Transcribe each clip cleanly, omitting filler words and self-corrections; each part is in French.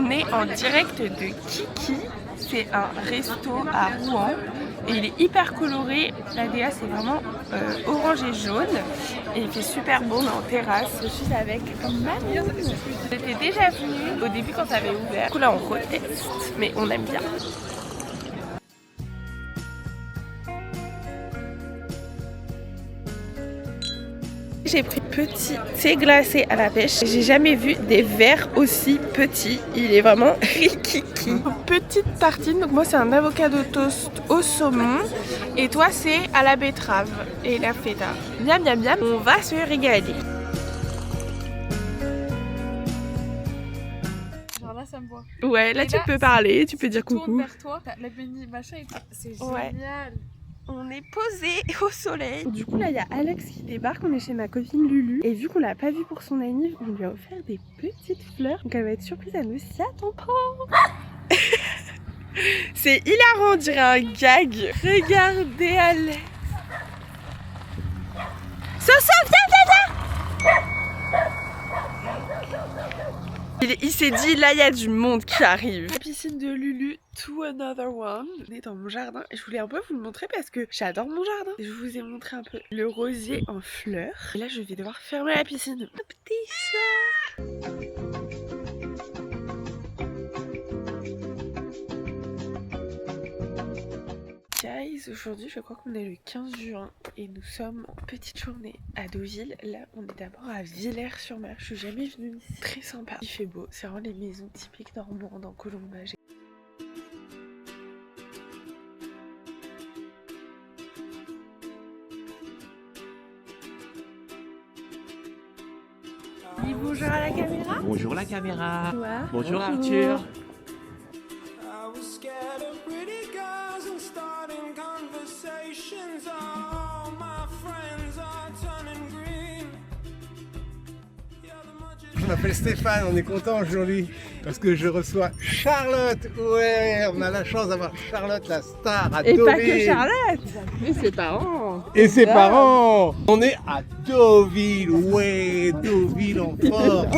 On est en direct de Kiki, c'est un resto à Rouen et il est hyper coloré. La DA c'est vraiment orange et jaune et il fait super beau, on est en terrasse. Je suis avec Manon. J'étais déjà venue au début quand ça avait ouvert. Du coup là on reteste, mais on aime bien. J'ai pris petit thé glacé à la pêche. J'ai jamais vu des verres aussi petits. Il est vraiment rikiki. Petite tartine. Donc moi c'est un avocado toast au saumon. Et toi c'est à la betterave et la feta. Miam miam miam. On va se régaler. Genre là ça me voit. Ouais, là et tu là, peux parler, tu peux dire coucou. Tourne vers toi, la béni machin et tout. C'est génial. Ouais. On est posé au soleil. Du coup là il y a Alex qui débarque, on est chez ma copine Lulu. Et vu qu'on l'a pas vue pour son anniv, on lui a offert des petites fleurs. Donc elle va être surprise, elle ne s'y attend pas. C'est hilarant, on dirait un gag. Regardez Alex. Soso, viens. Il s'est dit, là il y a du monde qui arrive. La piscine de Lulu, to another one. On est dans mon jardin et je voulais un peu vous le montrer parce que j'adore mon jardin. Je vous ai montré un peu le rosier en fleurs. Et là je vais devoir fermer la piscine. Mon petit chat. Guys, aujourd'hui je crois qu'on est le 15 juin et nous sommes en petite journée à Deauville. Là on est d'abord à Villers-sur-Mer, je suis jamais venue ici. Très sympa, il fait beau, c'est vraiment les maisons typiques normandes en colombage. Dis bonjour à la caméra. Bonjour la caméra. Ouais. Bonjour Arthur. Je m'appelle Stéphane, on est content aujourd'hui parce que je reçois Charlotte. Ouais, on a la chance d'avoir Charlotte, la star à Et Deauville. pas que Charlotte, mais ses parents. Et ses parents. On est à Deauville, ouais, Deauville en force.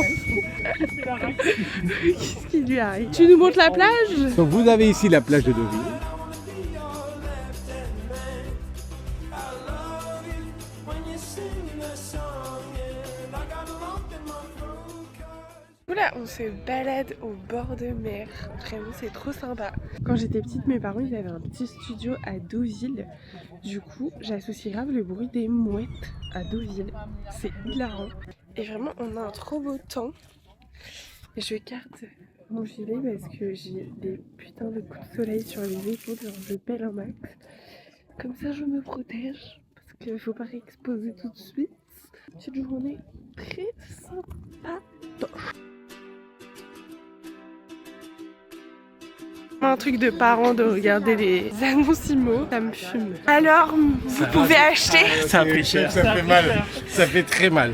Qu'est-ce qui lui arrive? Tu nous montres la plage? Donc vous avez ici la plage de Deauville. Là, on se balade au bord de mer. Vraiment, c'est trop sympa. Quand j'étais petite, mes parents ils avaient un petit studio à Deauville. Du coup, j'associe grave le bruit des mouettes à Deauville. C'est hilarant. Et vraiment, on a un trop beau temps. Et je garde mon gilet parce que j'ai des putains de coups de soleil sur les épaules. Genre, je pèle un max. Comme ça, je me protège. Parce qu'il ne faut pas réexposer tout de suite. Petite journée très sympa. Un truc de parents de regarder les annonces IMO, ça me fume. Alors, vous pouvez acheter. Ça a pris cher. Ça fait mal, ça fait très mal.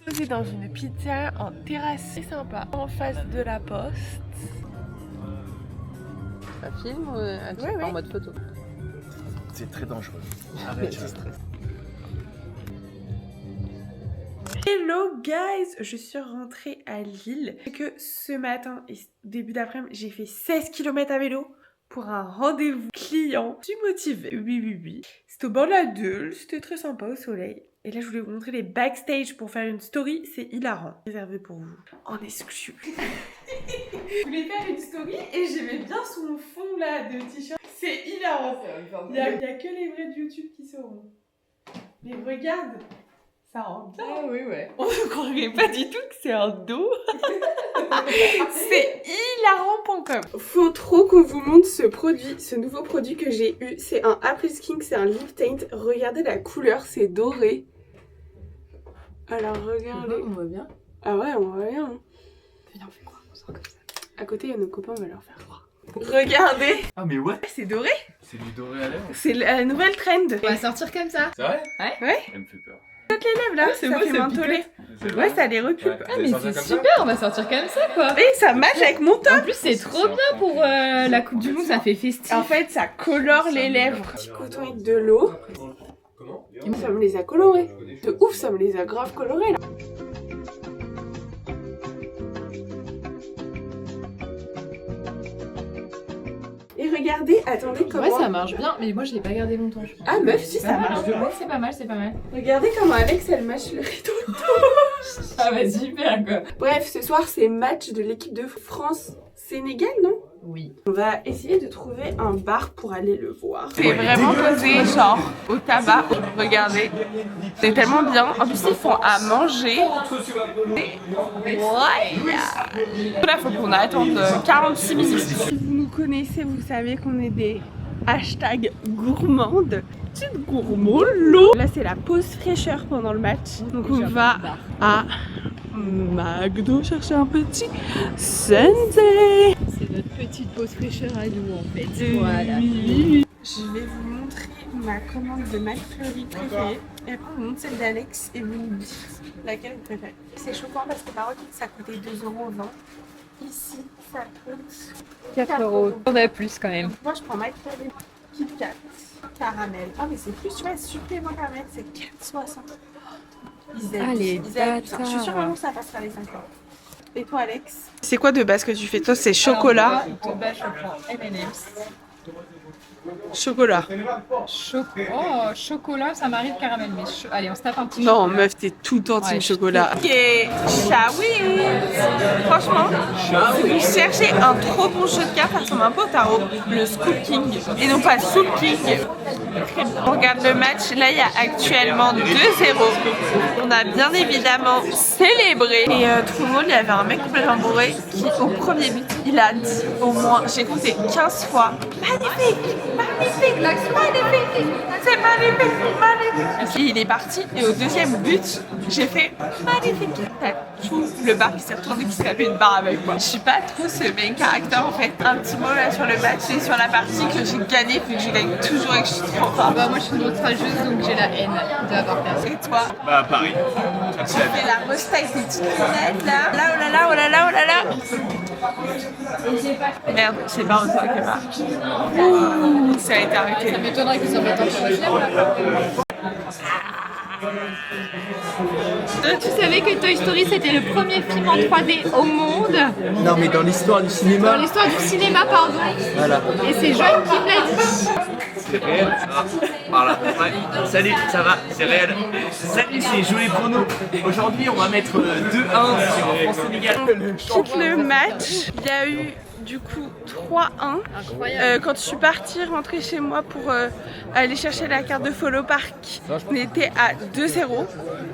C'est dans une pizza en terrasse, c'est sympa, en face de la poste. Un film ou un truc en mode photo? C'est très dangereux. Arrête. Hello guys, je suis rentrée à Lille. Que ce matin et début d'après-midi, j'ai fait 16 km à vélo pour un rendez-vous client. Je suis motivée. Oui. C'était au bord de la Deule, c'était très sympa au soleil. Et là, je voulais vous montrer les backstage pour faire une story, c'est hilarant. Réservé pour vous, en exclu. Je voulais faire une story et j'aimais bien son fond là de t-shirt. C'est hilarant. Il y a que les vrais de YouTube qui sauront. Mais regarde, ça rentre bien. Ah oui, ouais. On ne croirait pas du tout que c'est un dos. C'est hilarant.com. Faut trop qu'on vous montre ce produit, ce nouveau produit que j'ai eu. C'est un Apple Skin, c'est un lip tint. Regardez la couleur, c'est doré. Alors regardez. On voit bien. Ah ouais, on voit bien. Viens, on fait croire qu'on sort comme ça. À côté, il y a nos copains, on va leur faire croire. Regardez. Ah mais ouais. C'est doré. C'est du doré à lèvres. C'est la nouvelle trend. On va sortir comme ça. C'est vrai? Ouais. Elle me fait peur. Toutes les lèvres là, c'est ça beau, fait ça mentholé. C'est Ouais, ça les recule. Ah mais c'est super, on va sortir comme ça quoi. Et ça match avec mon top. En plus c'est trop bien pour la Coupe du Monde, ça fait festif. En fait, ça colore les lèvres. Petit coton avec de l'eau. Ça me les a colorés. De ouf, ça me les a grave colorés là. Et regardez, attendez comment... Ouais ça marche bien, mais moi je l'ai pas gardé longtemps je pense. Ah meuf, si ça marche bien. Ouais c'est pas mal, c'est pas mal. Regardez comment Alex elle match le rideau. Ah bah super quoi. Bref, ce soir c'est match de l'équipe de France-Sénégal, non? Oui. On va essayer de trouver un bar pour aller le voir. C'est vraiment posé genre au tabac. Regardez, c'est tellement bien. En plus ils font à manger. Ouais. Là faut qu'on attende 46 minutes. Si vous nous connaissez, vous savez qu'on est des hashtags gourmandes. Petite gourmand. Là c'est la pause fraîcheur pendant le match. Donc on va à McDo chercher un petit sundae. C'est notre petite pause fraîcheur à nous en fait. Voilà. Je vais vous montrer ma commande de McFlurry préférée. Et après, on montre celle d'Alex et vous nous dites laquelle vous préférez. C'est choquant parce que par contre, ça coûtait 2,20 €. Ici, ça coûte 4 €. On a plus quand même. Moi, je prends McFlurry Kit Kat caramel. Ah, mais c'est plus, tu vois, supplément caramel, c'est 4,60 €. Ils aiment. Ah, les Ils aiment. Je suis bâtards. sûre vraiment que ça passera les 5 €. Et toi, Alex? C'est quoi de base que tu fais? Toi, c'est chocolat. De base je prends M&M's. Chocolat. Chocolat, ça m'arrive caramel, mais allez, on se tape un petit Non, chocolat. meuf, t'es tout le temps team Ouais, chocolat. Ok, Shawi. Franchement, si vous cherchez un trop bon jeu de cartes, ça ressemble un peu au tarot, le Scoop King. Et non pas Soul King. On regarde le match, là il y a actuellement 2-0. On a bien évidemment célébré. Et tout le monde, il y avait un mec complètement bourré qui, au premier but, il a dit au moins, j'ai compté 15 fois, magnifique, magnifique, magnifique, c'est magnifique, magnifique. Et il est parti et au deuxième but, j'ai fait magnifique. T'as tout le bar qui s'est retourné, qui s'est fait une barre avec moi. Je suis pas trop ce main caractère en fait. Un petit mot là sur le match et sur la partie que j'ai gagné, vu que je gagne toujours et que je suis trop forte. Bah moi je suis une outrageuse donc j'ai la haine d'avoir perdu. Et toi? Bah Paris. Tu fais la resta avec tes petites lunettes là. Là, oh là là, oh là là, oh là là. Merde, c'est pas autant que ça. Ouh, ça a été arrêté. Ça m'étonnerait qu'ils s'en mettent en promotion là. Tu savais que Toy Story c'était le premier film en 3D au monde? Non mais dans l'histoire du cinéma. Dans l'histoire du cinéma pardon. Voilà. Et c'est Joanne qui me l'a dit. C'est réel. Voilà. Ouais. Salut, ça va, c'est réel. Salut, c'est Jouer les pronos. Aujourd'hui, on va mettre 2-1 sur France-Sénégal. Quitte le match, il y a eu du coup 3-1. Quand je suis partie rentrer chez moi pour aller chercher la carte de Follow Park, on était à 2-0.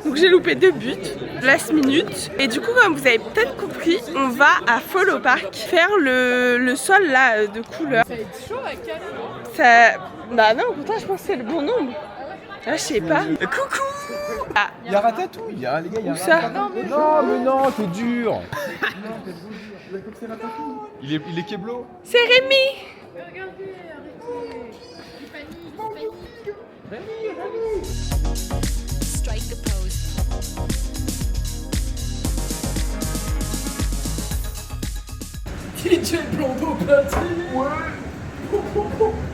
Donc j'ai loupé 2 buts, last minute. Et du coup, comme vous avez peut-être compris, on va à Follow Park faire le sol là de couleur. Ça va être chaud à caler. Ça... Bah non, pourtant je pense que c'est le bon nombre. Ah, je sais pas. Coucou. Ah, Il y a Ratatouille, il y a les gars, il y a où ça? Non mais non, t'es dur. Il est Keblo. C'est Rémi. Regardez,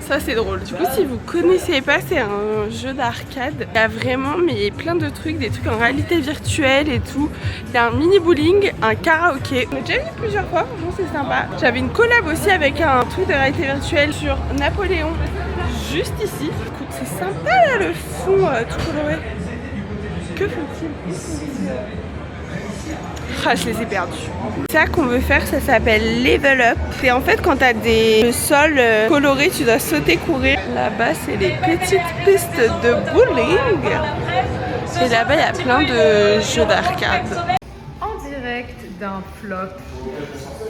Ça c'est drôle. Du coup, si vous connaissez pas, c'est un jeu d'arcade. Il y a vraiment mais plein de trucs, des trucs en réalité virtuelle et tout. Il y a un mini bowling, un karaoké. On a déjà vu plusieurs fois, franchement c'est sympa. J'avais une collab aussi avec un truc de réalité virtuelle sur Napoléon, juste ici. Écoute, c'est sympa là le fond tout coloré. Que font-ils? Ah, je les ai perdus. Ça qu'on veut faire, ça s'appelle Level Up. Et en fait, quand t'as le sol coloré, tu dois sauter, courir. Là-bas, c'est les petites pistes de bowling. Et là-bas, il y a plein de jeux d'arcade. en direct d'un flop.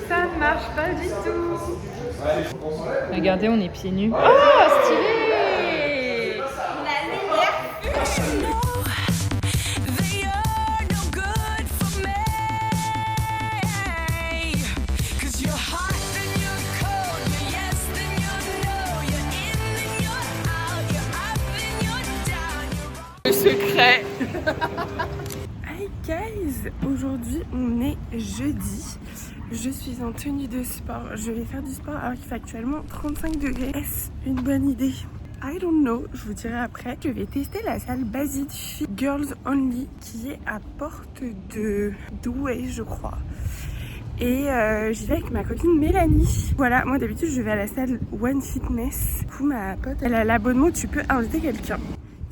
Ça ne marche pas du tout. Regardez, on est pieds nus. Oh, stylé! vrai. Hi guys, aujourd'hui on est jeudi. Je suis en tenue de sport. Je vais faire du sport alors qu'il fait actuellement 35 degrés. Est-ce une bonne idée? I don't know, je vous dirai après. Je vais tester la salle Basile Fit Girls Only qui est à Porte de Douai, je crois. Et j'y vais avec ma copine Mélanie. Voilà, moi d'habitude je vais à la salle One Fitness. Du coup ma pote, elle a l'abonnement, tu peux inviter quelqu'un.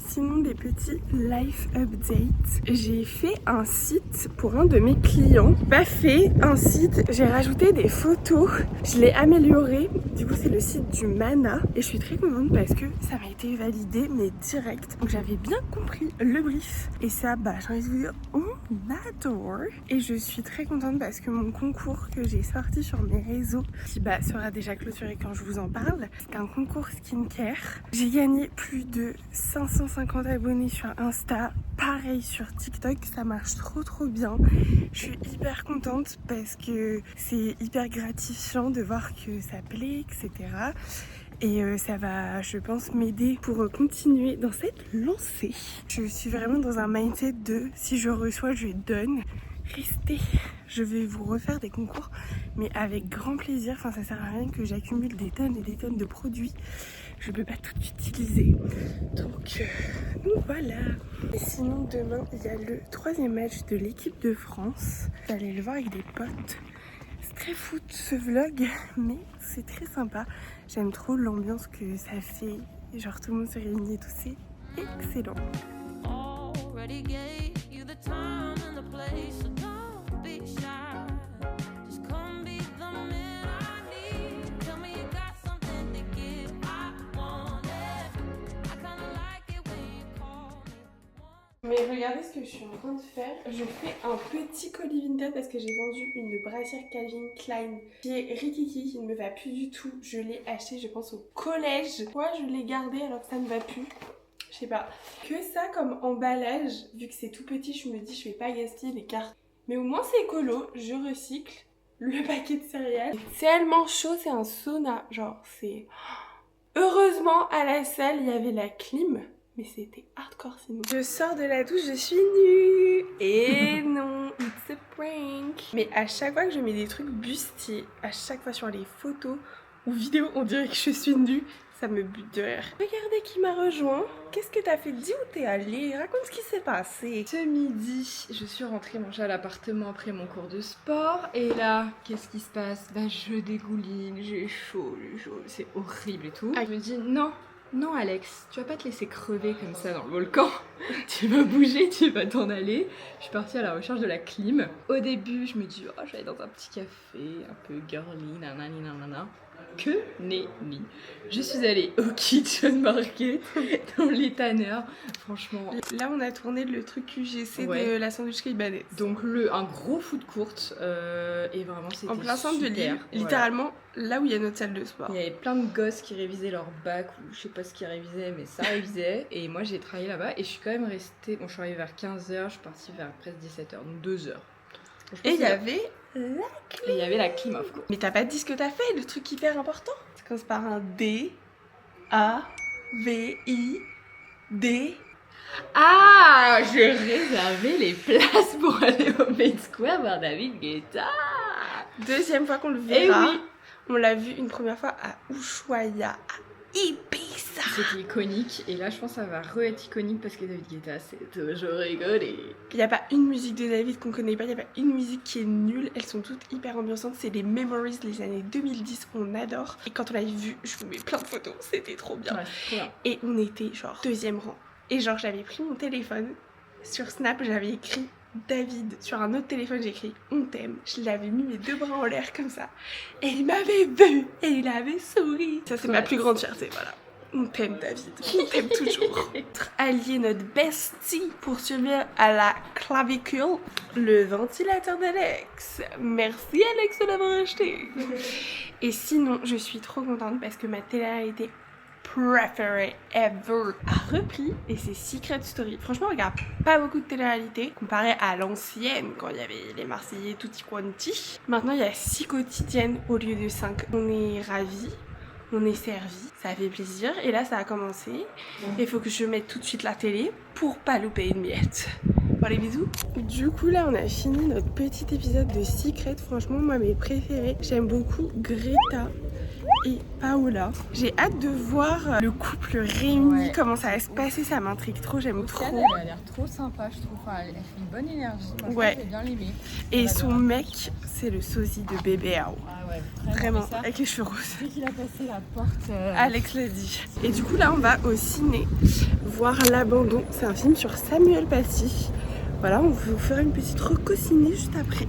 Sinon des petits life updates. J'ai fait un site pour un de mes clients. Pas fait un site, j'ai rajouté des photos. Je l'ai amélioré. Du coup c'est le site du Mana. Et je suis très contente parce que ça m'a été validé mais direct. Donc j'avais bien compris le brief. Et ça, bah j'ai envie de vous dire, on adore. Et je suis très contente parce que mon concours que j'ai sorti sur mes réseaux, qui bah sera déjà clôturé quand je vous en parle, c'est un concours skincare. J'ai gagné plus de 550 abonnés sur Insta, pareil sur TikTok, ça marche trop bien. Je suis hyper contente parce que c'est hyper gratifiant de voir que ça plaît, etc. Et ça va, je pense, m'aider pour continuer dans cette lancée. Je suis vraiment dans un mindset de si je reçois, je donne. Restez, je vais vous refaire des concours, mais avec grand plaisir. Enfin, ça sert à rien que j'accumule des tonnes et des tonnes de produits. Je peux pas tout utiliser. Donc voilà. Et sinon, demain, il y a le 3e match de l'équipe de France. Vous allez le voir avec des potes. C'est très foot ce vlog, mais c'est très sympa. J'aime trop l'ambiance que ça fait. Genre tout le monde se réunit et tout, c'est excellent. Mais regardez ce que je suis en train de faire. Je fais un petit colis vintage parce que j'ai vendu une brassière Calvin Klein qui est rikiki, qui ne me va plus du tout. Je l'ai acheté, je pense, au collège. Pourquoi je l'ai gardé alors que ça ne va plus? Je sais pas. Que ça comme emballage, vu que c'est tout petit, je me dis je vais pas gaspiller des cartes. Mais au moins c'est écolo, je recycle le paquet de céréales. C'est tellement chaud, c'est un sauna. Genre c'est... Heureusement à la salle il y avait la clim. Mais c'était hardcore sinon. Je sors de la douche, je suis nue. Et non, it's a prank. Mais à chaque fois que je mets des trucs bustiers, à chaque fois sur les photos ou vidéos, on dirait que je suis nue. Ça me bute de rire. Regardez qui m'a rejoint. Qu'est-ce que t'as fait? Dis où t'es allée. Raconte ce qui s'est passé. Ce midi, je suis rentrée manger à l'appartement après mon cours de sport. Et là, qu'est-ce qui se passe? Bah je dégouline, j'ai chaud, c'est horrible et tout. Je me dis non Alex, tu vas pas te laisser crever comme ça dans le volcan. Tu vas bouger, tu vas t'en aller. Je suis partie à la recherche de la clim. Au début, je me dis, oh, je vais aller dans un petit café, un peu girly, nanani nanana. Que nenni. Je suis allée au Kitchen Market, dans les tanneurs. Franchement. Là, on a tourné le truc QGC de la sandwicherie libanaise. Donc, un gros food court. Et vraiment, c'était en plein centre de l'île. Voilà. Littéralement, là où il y a notre salle de sport. Il y avait plein de gosses qui révisaient leur bac, ou je sais pas ce qu'ils révisaient, mais ça révisait. Et moi, j'ai travaillé là-bas et je suis quand même restée. Bon, je suis arrivée vers 15h, je suis partie vers presque 17h, donc 2 heures. Et il y avait la clim. Et il y avait la clim, of course. Mais t'as pas dit ce que t'as fait, le truc hyper important. Ça commence par un D, A, V, I, D. Ah, j'ai réservé les places pour aller au Main Square voir David Guetta. Deuxième fois qu'on le verra. Eh oui. On l'a vu une première fois à Ushuaïa, à Ibiza. C'était iconique et là je pense que ça va re-être iconique parce que David Guetta c'est toujours rigolé. Il n'y a pas une musique de David qu'on connaît pas, il n'y a pas une musique qui est nulle, elles sont toutes hyper ambiançantes, c'est les Memories des années 2010, on adore. Et quand on l'a vu, je vous mets plein de photos, c'était trop bien. Ouais, c'est trop bien. Et on était genre 2e rang. Et genre j'avais pris mon téléphone, sur Snap j'avais écrit David, sur un autre téléphone j'ai écrit on t'aime. Je l'avais mis mes 2 bras en l'air comme ça. Et il m'avait vu et il avait souri. Ça c'est ma plus grande fierté, voilà. On t'aime David, on t'aime toujours. Notre allié, notre bestie pour survivre à la clavicule, le ventilateur d'Alex. Merci Alex de l'avoir acheté. Et sinon, je suis trop contente parce que ma télé-réalité préférée ever a repris et c'est Secret Story. Franchement, on regarde pas beaucoup de télé-réalité comparé à l'ancienne quand il y avait les Marseillais tutti quanti. Maintenant, il y a 6 quotidiennes au lieu de 5. On est ravis. On est servi, ça fait plaisir. Et là, ça a commencé. Il faut que je mette tout de suite la télé pour pas louper une miette. Bon, les bisous. Du coup, là, on a fini notre petit épisode de Secret. Franchement, moi, mes préférés. J'aime beaucoup Greta et Paola. J'ai hâte de voir le couple réuni, comment ça va se passer, ça m'intrigue trop, j'aime trop. Elle a l'air trop sympa, je trouve. Enfin, elle fait une bonne énergie. Moi, ouais. J'ai bien aimé. Et son mec, c'est le sosie de bébé Ao. Ah ouais, vraiment, avec les cheveux roses. Dès qu'il a passé la porte. Alex l'a dit. Et du coup, là, on va au ciné voir L'Abandon. C'est un film sur Samuel Paty. Voilà, on vous fera une petite reco ciné juste après.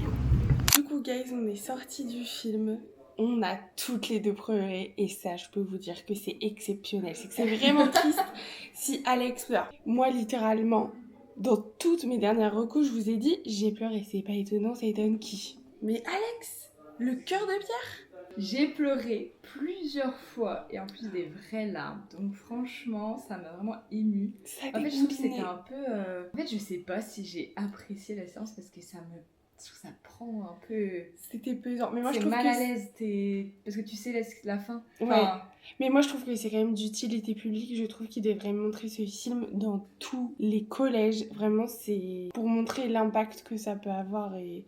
Du coup, guys, on est sortis du film. On a toutes les deux pleuré et ça, je peux vous dire que c'est exceptionnel. C'est que c'est vraiment triste si Alex pleure. Moi, littéralement, dans toutes mes dernières recos, je vous ai dit, j'ai pleuré. C'est pas étonnant, ça étonne qui? Mais Alex, le cœur de pierre? J'ai pleuré plusieurs fois et en plus des vraies larmes. Donc franchement, ça m'a vraiment émue. En fait, je trouve que c'était un peu... En fait, je sais pas si j'ai apprécié la séance parce que ça prend un peu... C'était pesant. Mais moi, je trouve mal à l'aise, parce que tu sais la fin. Ouais. Mais moi, je trouve que c'est quand même d'utilité publique. Je trouve qu'ils devraient montrer ce film dans tous les collèges. Vraiment, c'est pour montrer l'impact que ça peut avoir et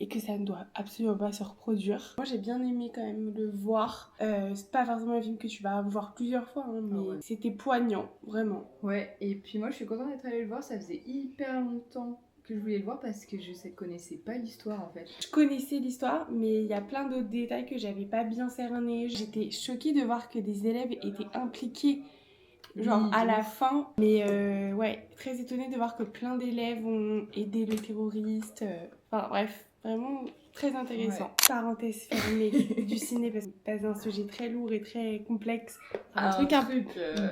que ça ne doit absolument pas se reproduire. Moi, j'ai bien aimé quand même le voir. C'est pas forcément un film que tu vas voir plusieurs fois, hein, mais c'était poignant, vraiment. Ouais, et puis moi, je suis contente d'être allée le voir. Ça faisait hyper longtemps que je voulais le voir parce que je ne connaissais pas l'histoire en fait. Je connaissais l'histoire, mais il y a plein d'autres détails que j'avais pas bien cernés. J'étais choquée de voir que des élèves étaient impliqués, genre à la fin. Mais ouais, très étonnée de voir que plein d'élèves ont aidé le terroriste. Enfin bref, vraiment très intéressant. Ouais. Parenthèse fermée du ciné parce que c'est un sujet très lourd et très complexe. Un truc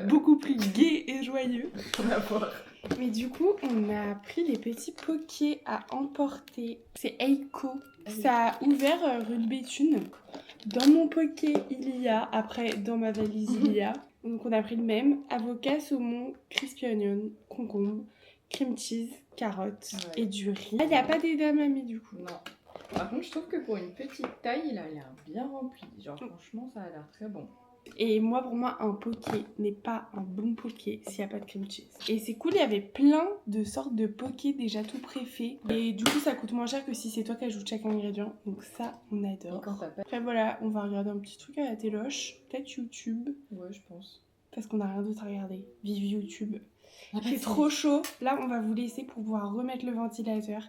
beaucoup plus gai et joyeux. On va voir. Mais du coup, on a pris des petits pokés à emporter. C'est Eiko. Ça a ouvert rue de Béthune. Dans mon poké, il y a, après dans ma valise, il y a. Donc on a pris le même. Avocat, saumon, crispy onion, concombre, cream cheese, carottes et du riz. Ah, il n'y a pas d'edamame du coup. Non. Par contre, je trouve que pour une petite taille, il a l'air bien rempli. Genre franchement, ça a l'air très bon. Et moi, pour moi, un poké n'est pas un bon poké s'il n'y a pas de cream cheese. Et c'est cool, il y avait plein de sortes de poké déjà tout préfaits. Et du coup, ça coûte moins cher que si c'est toi qui ajoutes chaque ingrédient. Donc ça, on adore. Après voilà, on va regarder un petit truc à la téloche. Peut-être YouTube. Ouais, je pense. Parce qu'on n'a rien d'autre à regarder. Vive YouTube. C'est trop chaud. Là, on va vous laisser pour pouvoir remettre le ventilateur.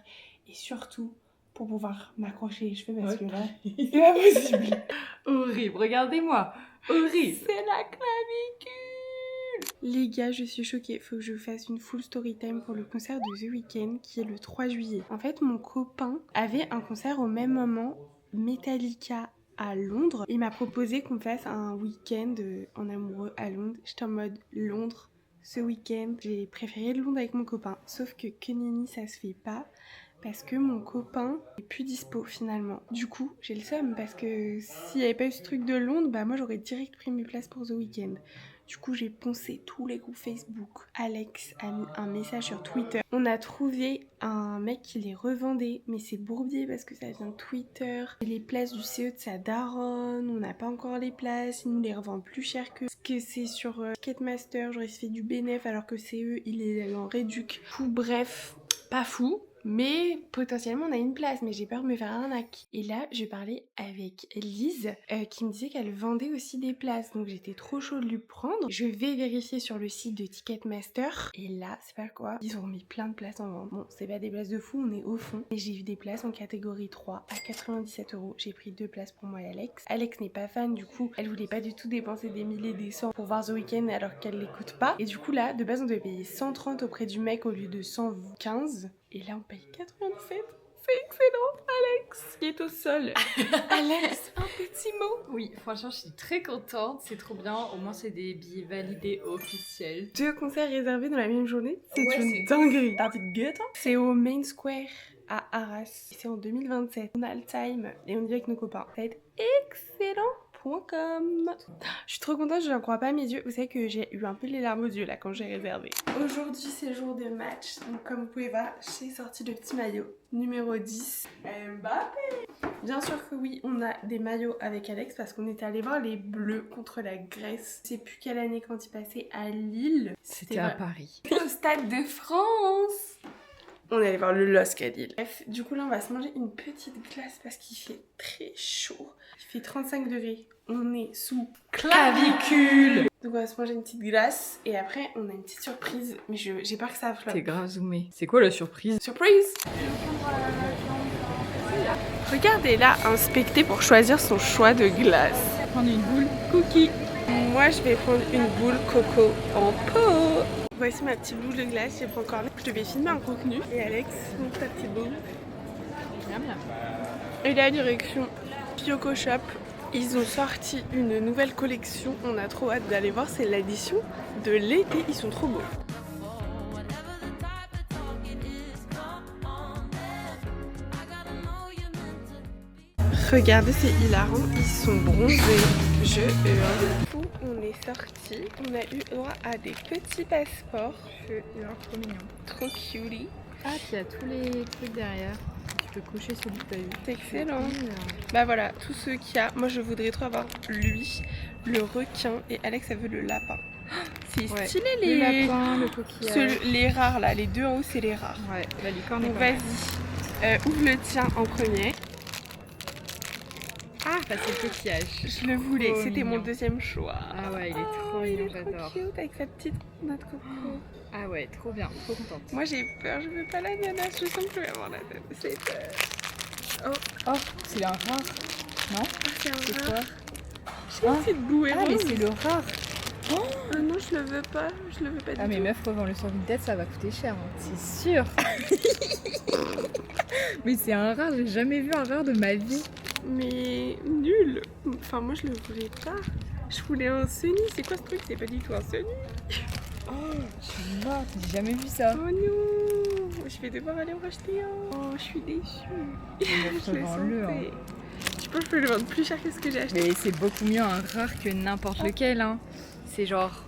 Et surtout, pour pouvoir m'accrocher les cheveux parce que là, c'est pas possible. Horrible, regardez-moi. Horrible. C'est la clavicule. Les gars, je suis choquée. Faut que je fasse une full story time pour le concert de The Weeknd qui est le 3 juillet. En fait, mon copain avait un concert au même moment, Metallica à Londres. Il m'a proposé qu'on fasse un week-end en amoureux à Londres. J'étais en mode Londres ce week-end. J'ai préféré Londres avec mon copain. Sauf que Kenini, ça se fait pas. Parce que mon copain est plus dispo finalement. Du coup, j'ai le seum parce que s'il n'y avait pas eu ce truc de Londres, bah moi j'aurais direct pris mes places pour The Weeknd. Du coup, j'ai poncé tous les groupes Facebook. Alex a mis un message sur Twitter. On a trouvé un mec qui les revendait, mais c'est bourbier parce que ça vient de Twitter. Et les places du CE de sa daronne, on n'a pas encore les places. Il nous les revend plus cher que c'est sur Ticketmaster. Genre il se fait du bénéf alors que CE il est en réduc. Bref, pas fou. Mais potentiellement on a une place, mais j'ai peur de me faire arnaque. Et là je parlais avec Lise qui me disait qu'elle vendait aussi des places. Donc j'étais trop chaud de lui prendre. Je vais vérifier sur le site de Ticketmaster. Et là c'est pas quoi, ils ont mis plein de places en vente. Bon c'est pas des places de fou, on est au fond. Et j'ai vu des places en catégorie 3 à 97 €. J'ai pris 2 places pour moi et Alex. Alex n'est pas fan, du coup elle voulait pas du tout dépenser des milliers des cents pour voir The Weeknd alors qu'elle l'écoute pas. Et du coup là de base on devait payer 130 auprès du mec au lieu de 115. Et là on paye 97. C'est excellent. Alex qui est au sol. Alex, un petit mot. Oui, franchement je suis très contente, c'est trop bien. Au moins c'est des billets validés officiels. 2 concerts réservés dans la même journée. C'est une dinguerie. C'est au Main Square à Arras. C'est en 2027. On a le time et on y va avec nos copains. Ça va être excellent. Je suis trop contente, je n'en crois pas à mes yeux. Vous savez que j'ai eu un peu les larmes aux yeux là quand j'ai réservé. Aujourd'hui c'est jour de match, donc comme vous pouvez voir, j'ai sorti le petit maillot numéro 10. Mbappé. Bien sûr que oui, on a des maillots avec Alex parce qu'on était allé voir les Bleus contre la Grèce. Je sais plus quelle année quand ils passaient à Lille. C'était à Paris. Au Stade de France. On est allé voir le LOSC à Lille. Bref, du coup là on va se manger une petite glace parce qu'il fait très chaud. Il fait 35 degrés. On est sous clavicule. Donc on va se manger une petite glace et après on a une petite surprise. Mais j'ai peur que ça flotte. T'es grave zoomé. C'est quoi la surprise? Surprise! Regardez là, inspecter pour choisir son choix de glace. Prendre une boule cookie. Moi je vais prendre une boule coco en pot. Voici ma petite boule de glace, j'ai pris encore une. Je vais filmer un contenu. Et Alex, montre ta petite boule. Miam miam. Et la direction Pioco Shop. Ils ont sorti une nouvelle collection. On a trop hâte d'aller voir. C'est l'édition de l'été. Ils sont trop beaux. Regardez, c'est hilarant. Ils sont bronzés. Je hurle. On est sorti. On a eu droit à des petits passeports. Je hurle, trop mignon. Trop cutie. Ah, puis il y a tous les trucs derrière. Tu peux cocher celui que t'as eu. C'est excellent. Bah voilà, tous ceux qu'il y a. Moi je voudrais trop avoir lui, le requin et Alex elle veut le lapin. C'est stylé les... Le lapin, le coquillage. Les rares là, les deux en haut c'est les rares. Ouais, la licorne. Donc vas-y, ouvre le tien en premier. Ah, bah c'est le coquillage. Je le voulais, Trop c'était mon mignon. deuxième choix. Ah ouais, il est trop il mignon, est trop j'adore. cute avec sa petite note coco. Ah ouais, trop bien, trop contente. Moi j'ai peur, je veux pas l'ananas, je sens que je vais avoir la tête. C'est peur. Oh, c'est un rare. Non? C'est un C'est rare. quoi? J'ai une petite bouée Ah, mais rose. c'est le rare. Ah non, je le veux pas, je le veux pas du Ah mais tout. meuf, revends-le sur Vinted, ça va coûter cher, hein. C'est sûr. Mais c'est un rare, j'ai jamais vu un rare de ma vie. Mais nul. Enfin moi je le voulais pas. Je voulais un Sunny. C'est quoi ce truc? C'est pas du tout un Sunny. Oh, je suis morte, j'ai jamais vu ça. Oh non. Je vais devoir aller en racheter un. Oh je suis déçue. Je le Revends-le, hein. sentais. Je pense que je peux le vendre plus cher que ce que j'ai acheté. Mais c'est beaucoup mieux un rare que n'importe lequel, hein. C'est genre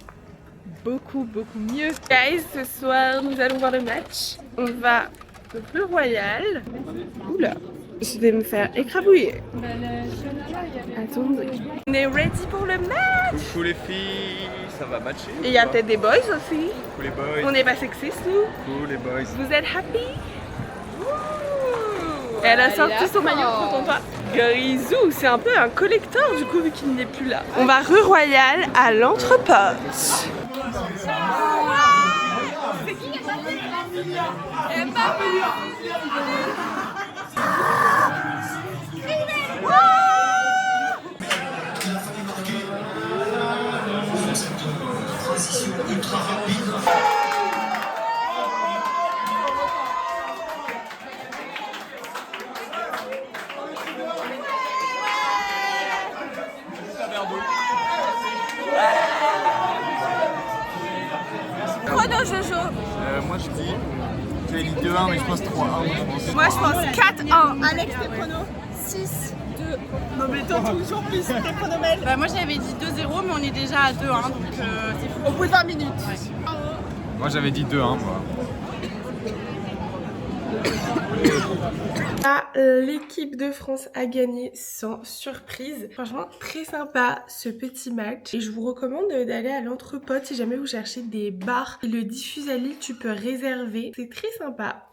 beaucoup mieux. Guys, ce soir nous allons voir le match. On va au Bleu Royal. Oula. Je vais me faire écrabouiller. Attendez. On est ready pour le match. Coucou les filles, ça va matcher? Et il y a peut-être des boys aussi. Coucou les boys. On n'est pas sexistes nous. Coucou les boys. Vous êtes happy? Et elle a sorti son maillot, trop pas. Grisou, c'est un peu un collector du coup vu qu'il n'est plus là. On va rue Royale à l'Entrepote. Chrono Jojo. Moi je dis, tu as dit 2-1 mais je pense 3-1 Moi je pense 4-1. Alex tes chronos 6-2. Non mais toi toujours plus tes chronomètres. Bah, moi j'avais dit 2-0, mais on est déjà à 2-1, donc c'est fou. Au bout de 20 minutes. Moi j'avais dit 2-1 moi. L'équipe de France a gagné sans surprise. Franchement, très sympa ce petit match. Et je vous recommande d'aller à l'Entrepote si jamais vous cherchez des bars. Le diffuse à Lille, tu peux réserver. C'est très sympa.